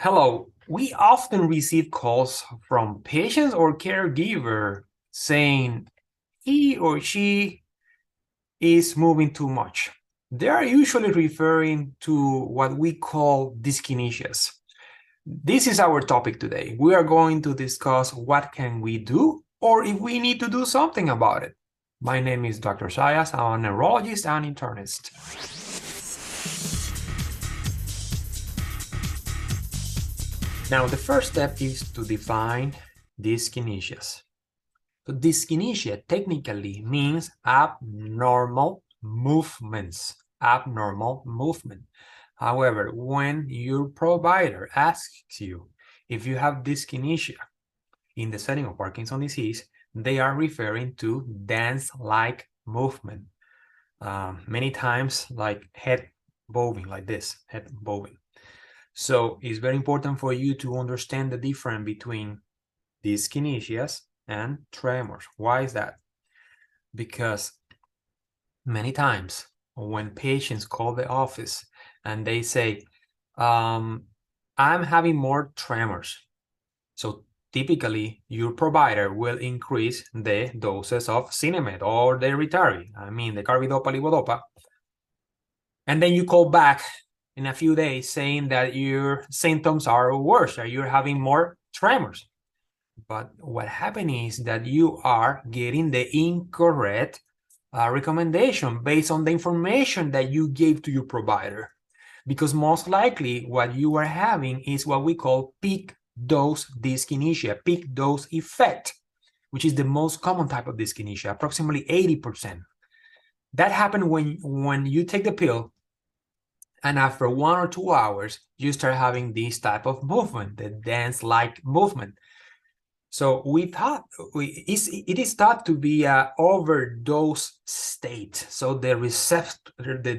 Hello, we often receive calls from patients or caregiver saying he or she is moving too much. They are usually referring to what we call dyskinesias. This is our topic today. We are going to discuss what can we do or if we need to do something about it. My name is Dr. Zayas. I'm a neurologist and internist. Now, the first step is to define dyskinesias. So dyskinesia technically means abnormal movements, abnormal movement. However, when your provider asks you if you have dyskinesia in the setting of Parkinson's disease, they are referring to dance-like movement. Many times like head bobbing, like this, head bobbing. So it's very important for you to understand the difference between dyskinesias and tremors. Why is that? Because many times when patients call the office and they say, I'm having more tremors. So typically your provider will increase the doses of Sinemet or the Ritari, the carbidopa, levodopa. And then you call back in a few days saying that your symptoms are worse, that you're having more tremors. But what happened is that you are getting the incorrect recommendation based on the information that you gave to your provider. Because most likely what you are having is what we call peak dose dyskinesia, peak dose effect, which is the most common type of dyskinesia, approximately 80%. That happens when you take the pill and after 1 or 2 hours, you start having this type of movement, the dance-like movement. So it is thought to be an overdose state. So the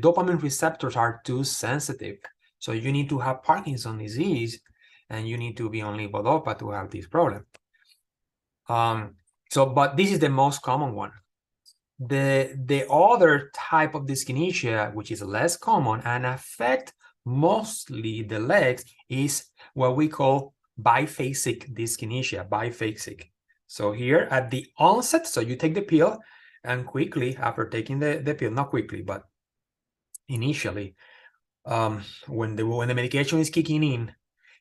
dopamine receptors are too sensitive. So you need to have Parkinson's disease and you need to be on levodopa to have this problem. But this is the most common one. The other type of dyskinesia, which is less common and affect mostly the legs, is what we call biphasic dyskinesia, biphasic. So here at the onset, so you take the pill and quickly after taking the pill, not quickly, but initially, when the medication is kicking in,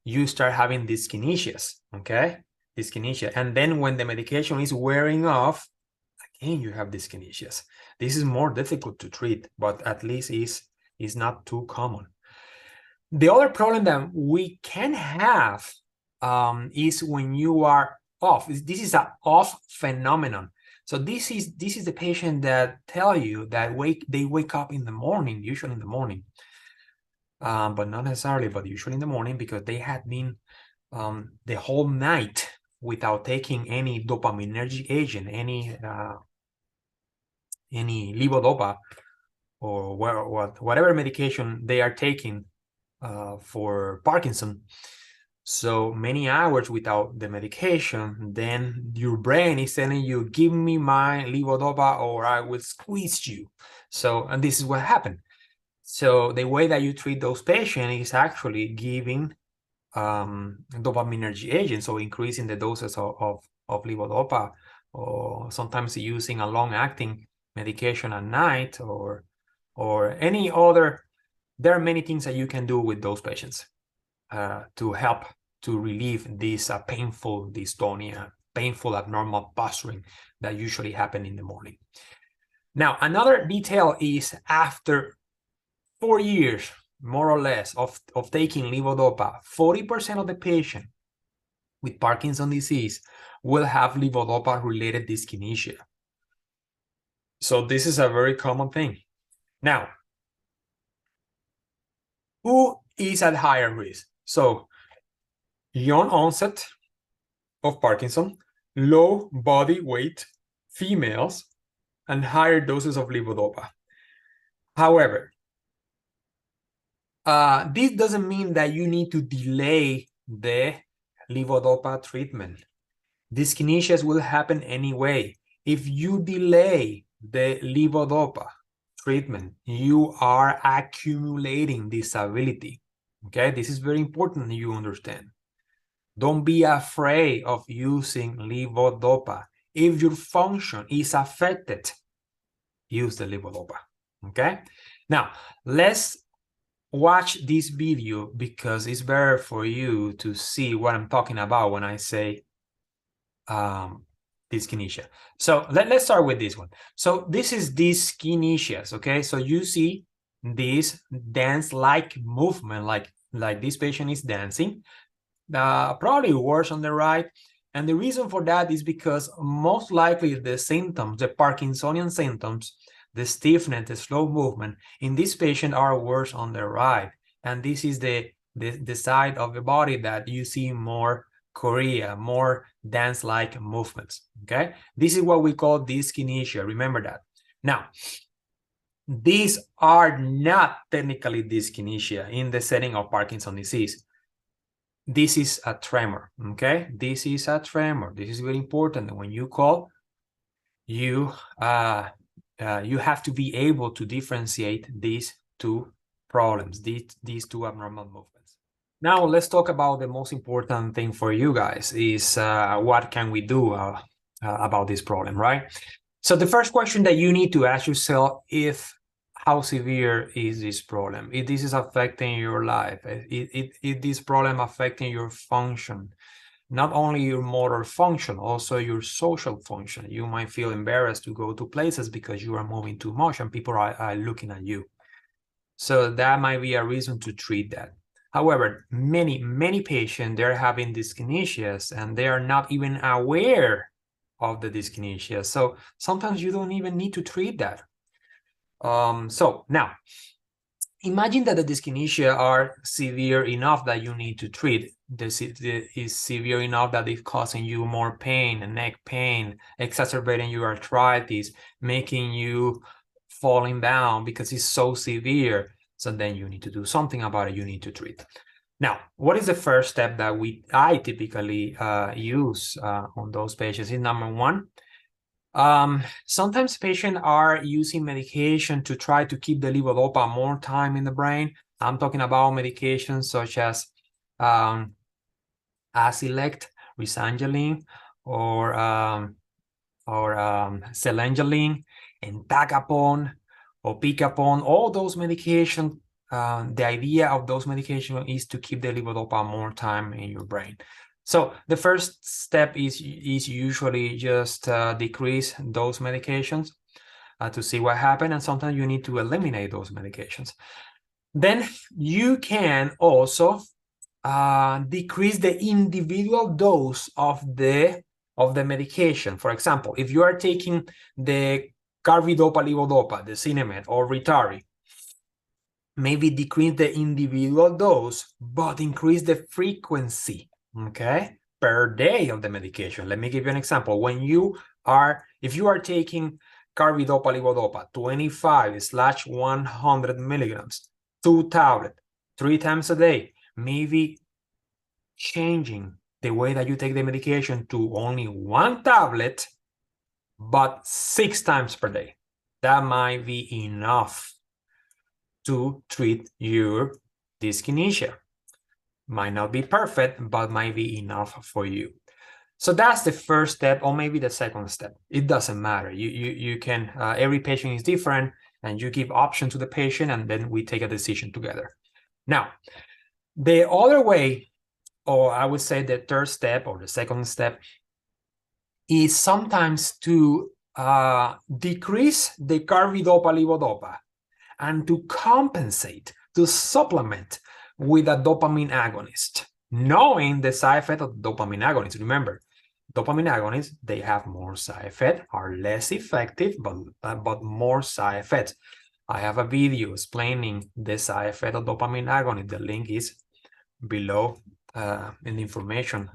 you start having dyskinesias, okay? Dyskinesia. And then when the medication is wearing off, again, you have dyskinesias. This is more difficult to treat, but at least is not too common. The other problem that we can have is when you are off. This is an off phenomenon. So this is the patient that tell you that they wake up in the morning, usually in the morning, but not necessarily, but usually in the morning because they had been the whole night without taking any dopaminergic agent, any levodopa or whatever medication they are taking for Parkinson. So many hours without the medication, then your brain is telling you, give me my levodopa or I will squeeze you. So, and this is what happened. So the way that you treat those patients is actually giving dopaminergic agents, so increasing the doses of levodopa, or sometimes using a long-acting medication at night, or any other. There are many things that you can do with those patients to help to relieve this painful dystonia, painful abnormal posturing that usually happen in the morning. Now, another detail is after 4 years, more or less, of taking levodopa, 40% of the patient with Parkinson's disease will have levodopa-related dyskinesia. So this is a very common thing. Now, who is at higher risk? So, young onset of Parkinson, low body weight females, and higher doses of levodopa. However, this doesn't mean that you need to delay the levodopa treatment. Dyskinesias will happen anyway. If you delay the levodopa treatment, you are accumulating disability. Okay, this is very important you understand. Don't be afraid of using levodopa. If your function is affected, use the levodopa. Okay, now let's watch this video because it's better for you to see what I'm talking about when I say dyskinesia. So let's start with this one. So this is dyskinesias. Okay, so you see this dance-like movement, like this patient is dancing, probably worse on the right. And the reason for that is because most likely the symptoms, the Parkinsonian symptoms, the stiffness, the slow movement in this patient are worse on the right. And this is the side of the body that you see more chorea, more dance-like movements. Okay, this is what we call dyskinesia. Remember that. Now, these are not technically dyskinesia in the setting of Parkinson's disease. This is a tremor. Okay, this is a tremor. This is very important. When you call, you have to be able to differentiate these two problems, these two abnormal movements. Now let's talk about the most important thing for you guys is what can we do about this problem, right? So the first question that you need to ask yourself is how severe is this problem? If this is affecting your life, if this problem affecting your function, not only your motor function, also your social function. You might feel embarrassed to go to places because you are moving too much and people are looking at you. So that might be a reason to treat that. However, many patients, they're having dyskinesias and they are not even aware of the dyskinesia. So sometimes you don't even need to treat that. So now, imagine that the dyskinesia are severe enough that you need to treat. This is severe enough that it's causing you more pain, neck pain, exacerbating your arthritis, making you falling down because it's so severe. So then you need to do something about it. You need to treat. Now, what is the first step that I typically use on those patients? Is number one, sometimes patients are using medication to try to keep the levodopa more time in the brain. I'm talking about medications such as Acilect, Risangeline, or Celengeline, Entacapone, or Picapone. All those medications, the idea of those medications is to keep the levodopa more time in your brain. So the first step is usually just decrease those medications to see what happens, and sometimes you need to eliminate those medications. Then you can also decrease the individual dose of the medication. For example, if you are taking the carbidopa levodopa, the Sinemet or Ritari, maybe decrease the individual dose, but increase the frequency, okay, per day of the medication. Let me give you an example. If you are taking carbidopa levodopa 25/100 milligrams, 2 tablets, 3 times a day, maybe changing the way that you take the medication to only 1 tablet, but 6 times per day. That might be enough to treat your dyskinesia. Might not be perfect, but might be enough for you. So that's the first step, or maybe the second step. It doesn't matter. You can, every patient is different, and you give option to the patient, and then we take a decision together. Now, the other way, or I would say the third step or the second step, is sometimes to decrease the carbidopa levodopa and to compensate, to supplement with a dopamine agonist, knowing the side effect of dopamine agonists. Remember, dopamine agonists, they have more side effects, are less effective, but more side effects. I have a video explaining the side effect of dopamine agonist. The link is below in the information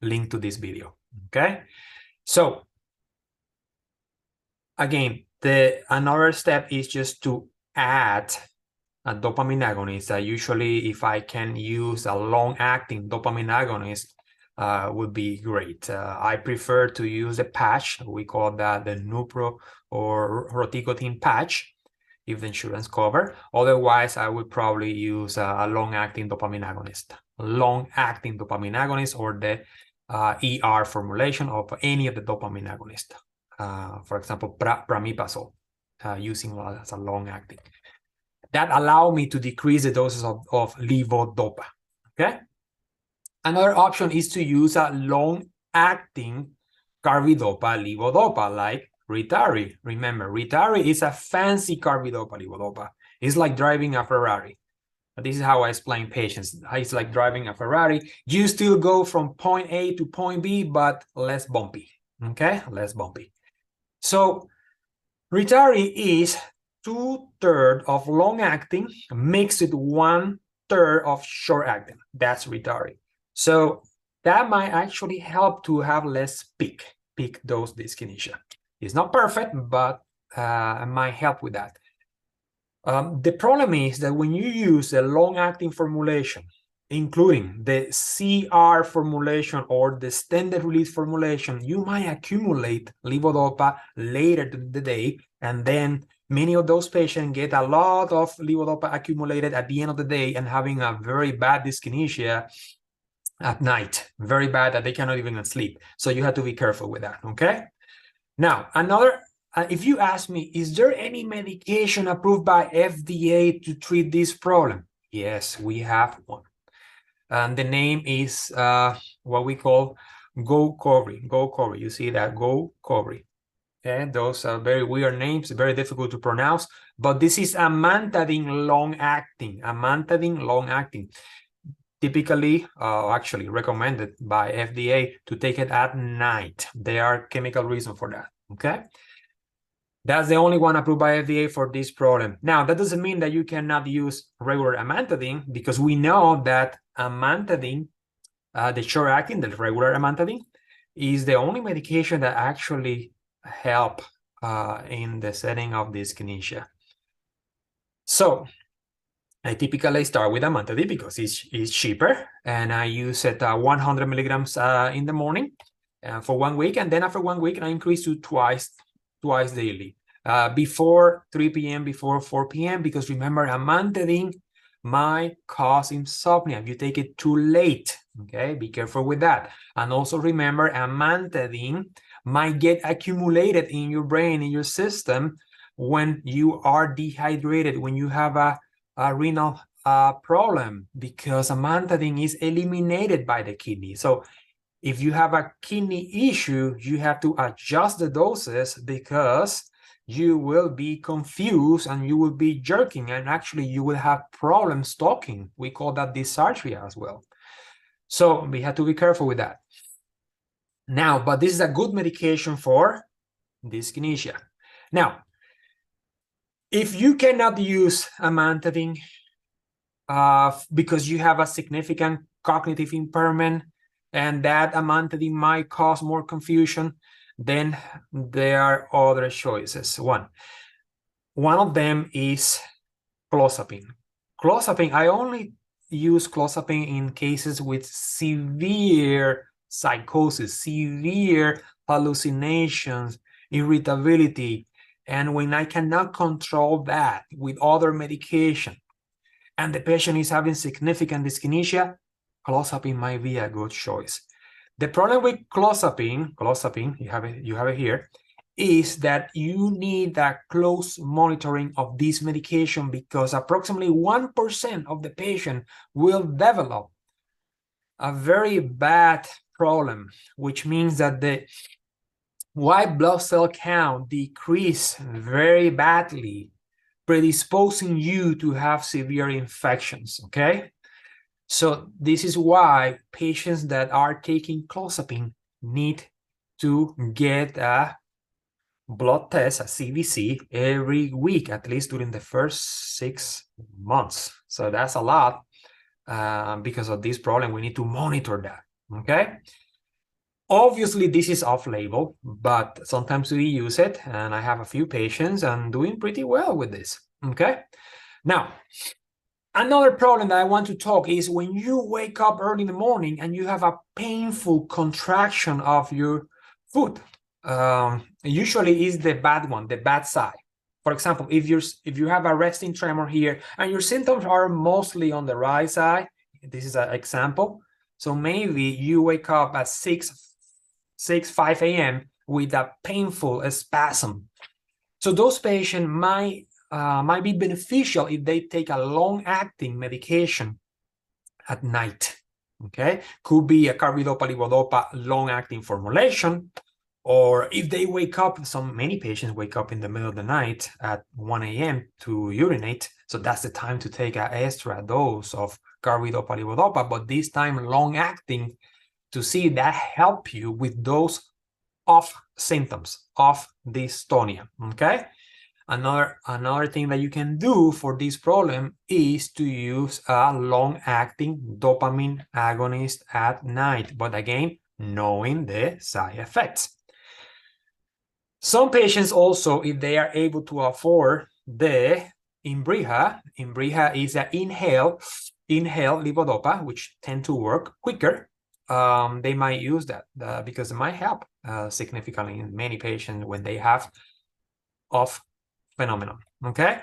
link to this video. Okay, so again, another step is just to add a dopamine agonist. Usually, if I can use a long-acting dopamine agonist, would be great. I prefer to use a patch. We call that the Nupro or Roticotine patch. if the insurance cover. Otherwise, I would probably use a long-acting dopamine agonist. Long-acting dopamine agonist, or the ER formulation of any of the dopamine agonist. For example, pramiprazole, using as a long-acting. That allow me to decrease the doses of levodopa. Okay. Another option is to use a long-acting carbidopa levodopa, like Ritari. Remember, Ritari is a fancy carbidopa levodopa. It's like driving a Ferrari. This is how I explain patients. It's like driving a Ferrari. You still go from point A to point B, but less bumpy. Okay, less bumpy. So Ritari is 2/3 of long-acting mixed with 1/3 of short-acting. That's Ritari. So that might actually help to have less peak dose dyskinesia. It's not perfect, but it might help with that. The problem is that when you use a long-acting formulation, including the CR formulation or the extended release formulation, you might accumulate levodopa later in the day, and then many of those patients get a lot of levodopa accumulated at the end of the day and having a very bad dyskinesia at night, very bad that they cannot even sleep. So you have to be careful with that, okay? Now, if you ask me, is there any medication approved by FDA to treat this problem? Yes, we have one. And the name is what we call GoCovri. You see that, GoCovri. Okay, those are very weird names, very difficult to pronounce, but this is amantadine long-acting. Amantadine long-acting. Typically, actually recommended by FDA to take it at night. There are chemical reasons for that, okay? That's the only one approved by FDA for this problem. Now, that doesn't mean that you cannot use regular amantadine, because we know that amantadine, the short-acting, the regular amantadine, is the only medication that actually help in the setting of dyskinesia. So I typically start with amantadine because it's cheaper, and I use it 100 milligrams in the morning for 1 week, and then after 1 week I increase to twice daily, before 3 p.m., before 4 p.m., because remember, amantadine might cause insomnia if you take it too late. Okay, be careful with that. And also remember, amantadine might get accumulated in your brain, in your system, when you are dehydrated, when you have a renal problem, because amantadine is eliminated by the kidney. So if you have a kidney issue, you have to adjust the doses, because you will be confused and you will be jerking, and actually you will have problems talking. We call that dysarthria as well. So we have to be careful with that. Now, but this is a good medication for dyskinesia. Now, if you cannot use amantadine because you have a significant cognitive impairment, and that amantadine might cause more confusion, then there are other choices. One of them is Clozapine. Clozapine, I only use Clozapine in cases with severe psychosis, severe hallucinations, irritability, and when I cannot control that with other medication, and the patient is having significant dyskinesia, Clozapine might be a good choice. The problem with Clozapine, you have it here, is that you need a close monitoring of this medication, because approximately 1% of the patient will develop a very bad problem, which means that the white blood cell count decrease very badly, predisposing you to have severe infections, okay? So this is why patients that are taking Clozapine need to get a blood test, a CBC, every week, at least during the first 6 months. So that's a lot. Because of this problem, we need to monitor that, okay? Obviously, this is off-label, but sometimes we use it, and I have a few patients and doing pretty well with this, okay? Now, another problem that I want to talk is when you wake up early in the morning and you have a painful contraction of your foot. Usually is the bad one, the bad side. For example, if you have a resting tremor here and your symptoms are mostly on the right side, this is an example. So maybe you wake up at 5 a.m. with a painful spasm. So those patients might be beneficial if they take a long-acting medication at night. Okay, could be a carbidopa, levodopa long-acting formulation, or if they wake up, many patients wake up in the middle of the night at 1 a.m. to urinate, so that's the time to take an extra dose of carbidopa, levodopa, but this time long-acting to see that help you with those off symptoms of dystonia. Okay. Another thing that you can do for this problem is to use a long-acting dopamine agonist at night, but again, knowing the side effects. Some patients also, if they are able to afford the Inbriha is an inhale levodopa, which tend to work quicker. They might use that because it might help significantly in many patients when they have off phenomenon. Okay.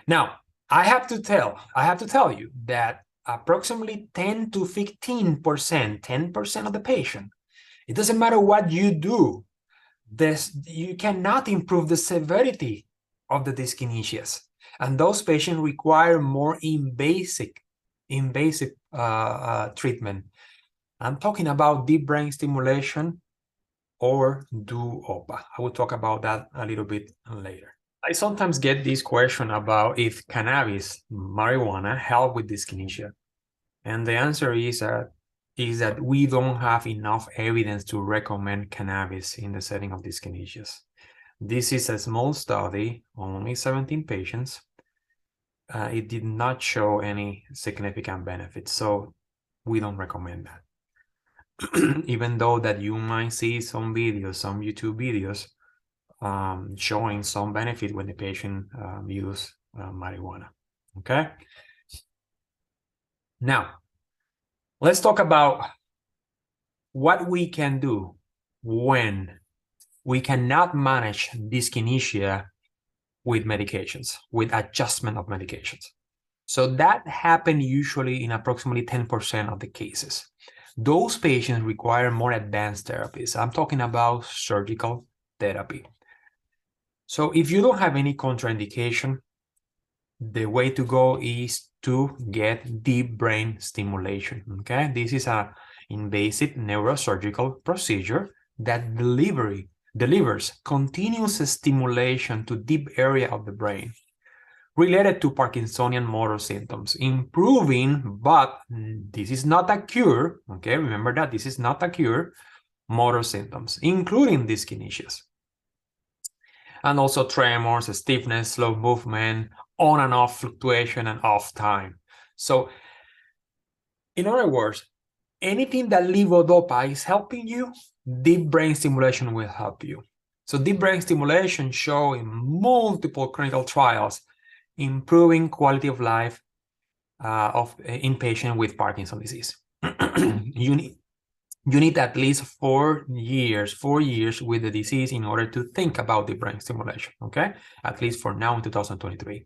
Now I have to tell you that approximately 10 to 15%, 10% of the patient, it doesn't matter what you do, you cannot improve the severity of the dyskinesias, and those patients require more invasive treatment. I'm talking about deep brain stimulation or dopamine. I will talk about that a little bit later. I sometimes get this question about if cannabis, marijuana, help with dyskinesia, and the answer is that we don't have enough evidence to recommend cannabis in the setting of dyskinesias. This is a small study, only 17 patients. It did not show any significant benefits, so we don't recommend that. Even though that you might see some videos, some YouTube videos showing some benefit when the patient use marijuana. Okay. Now, let's talk about what we can do when we cannot manage dyskinesia with medications, with adjustment of medications. So that happens usually in approximately 10% of the cases. Those patients require more advanced therapies. I'm talking about surgical therapy. So if you don't have any contraindication, the way to go is to get deep brain stimulation. Okay, this is an invasive neurosurgical procedure that delivers continuous stimulation to deep area of the brain related to Parkinsonian motor symptoms, improving, but this is not a cure. Okay, remember that this is not a cure, motor symptoms, including dyskinesias. And also tremors, stiffness, slow movement, on and off fluctuation, and off time. So, in other words, anything that levodopa is helping you, deep brain stimulation will help you. So deep brain stimulation show in multiple clinical trials improving quality of life in patients with Parkinson's disease. You need at least 4 years with the disease in order to think about deep brain stimulation, okay? At least for now in 2023.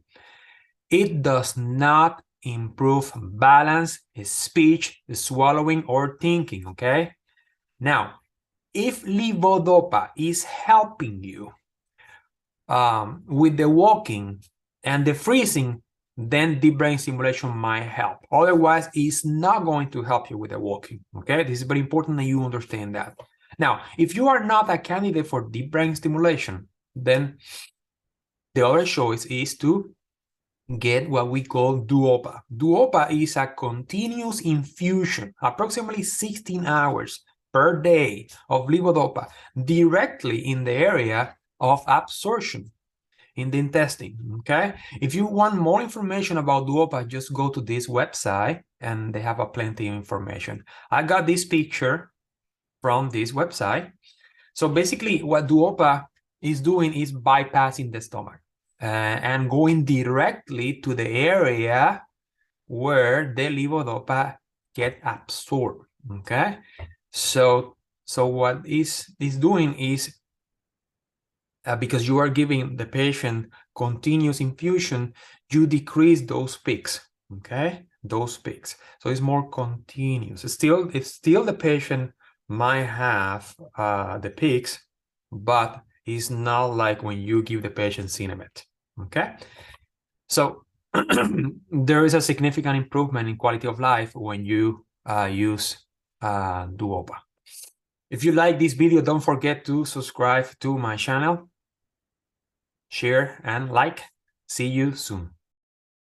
It does not improve balance, speech, swallowing, or thinking, okay? Now, if levodopa is helping you with the walking and the freezing, then deep brain stimulation might help. Otherwise, it's not going to help you with the walking, okay? This is very important that you understand that. Now, if you are not a candidate for deep brain stimulation, then the other choice is to get what we call duopa. Duopa is a continuous infusion, approximately 16 hours per day of levodopa directly in the area of absorption in the intestine, okay? If you want more information about duopa, just go to this website and they have plenty of information. I got this picture from this website. So basically what duopa is doing is bypassing the stomach and going directly to the area where the levodopa get absorbed, okay? So what is doing is because you are giving the patient continuous infusion, you decrease those peaks, okay? Those peaks. So it's more continuous. It's still the patient might have the peaks, but it's not like when you give the patient Cinemet, okay? So there is a significant improvement in quality of life when you use Duopa. If you like this video, don't forget to subscribe to my channel, share, and like. See you soon.